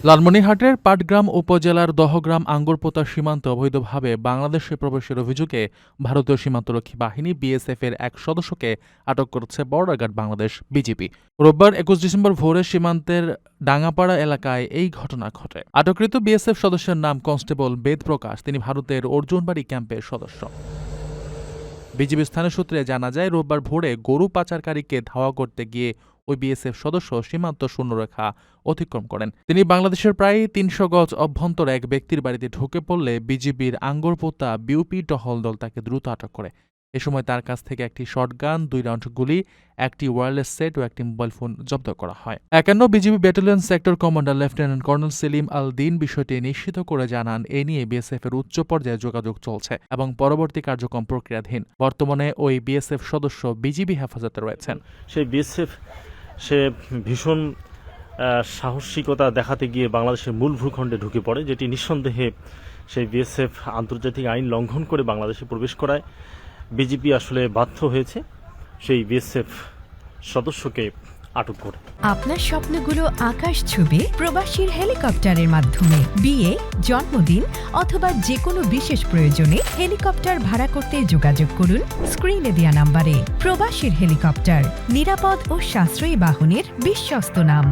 লালমনিরহাটের পাটগ্রাম উপজেলার দহগ্রাম আঙ্গুরপোতা সীমান্তে অবৈধভাবে বাংলাদেশে প্রবেশের অভিযোগে ভারতীয় সীমান্তরক্ষী বাহিনী বিএসএফ এর এক সদস্যকে আটক করেছে বর্ডার গার্ড বাংলাদেশ বিজিবি। রোববার ২১ ডিসেম্বর ভোরে সীমান্তের ডাঙ্গাপাড়া এলাকায় এই ঘটনা ঘটে। আটককৃত বিএসএফ সদস্যের নাম কনস্টেবল বেদ প্রকাশ। তিনি ভারতের অর্জুনবাড়ি ক্যাম্পের সদস্য। বিজিবি স্থানীয় সূত্রে জানা যায়, রোববার ভোরে গরু পাচারকারীকে ধাওয়া করতে গিয়ে ওই বিএসএফ সদস্য সীমান্ত শূন্যরেখা অতিক্রম করেন। তিনি বাংলাদেশের প্রায় ৩০০ গজ অভ্যন্তরে এক ব্যক্তির বাড়িতে ঢুকে পড়লে বিজিবির আঙ্গুরপোতা বিউপি টহল দল তাকে দ্রুত আটক করে। এ সময় তার কাছ থেকে একটি শটগান, ২ রাউন্ড গুলি, একটি ওয়্যারলেস সেট ও একটি মোবাইল ফোন জব্দ করা হয়। ৫১ BGB battalion sector commander lieutenant colonel Selim Al Din বিষয়টি নিশ্চিত করে জানান, এ নিয়ে বিএসএফ এর উচ্চ পর্যায়ে যোগাযোগ চলছে এবং পরবর্তী কার্যক্রম প্রক্রিয়াধীন। বর্তমানে ওই বিএসএফ সদস্য বিজিবি হেফাজতে রয়েছেন। সেই বিএসএফ সে ভীষণ সাহসিকতা দেখাতে গিয়ে বাংলাদেশের মূল ভূখণ্ডে ঢুকে পড়ে, যেটি নিঃসন্দেহে সেই বিএসএফ আন্তর্জাতিক আইন লঙ্ঘন করে বাংলাদেশে প্রবেশ করায় বিজিবি আসলে বাধ্য হয়েছে সেই বিএসএফ সদস্যকে আটক করে। আপনার স্বপ্নগুলো আকাশ ছুবে প্রবাসীর হেলিকপ্টারের মাধ্যমে। বিয়ে, জন্মদিন অথবা যে কোনো বিশেষ প্রয়োজনে হেলিকপ্টার ভাড়া করতে যোগাযোগ করুন স্ক্রিনে দেয়া নাম্বারে। প্রবাসীর হেলিকপ্টার, নিরাপদ ও সাশ্রয়ী বাহনের বিশ্বস্ত নাম।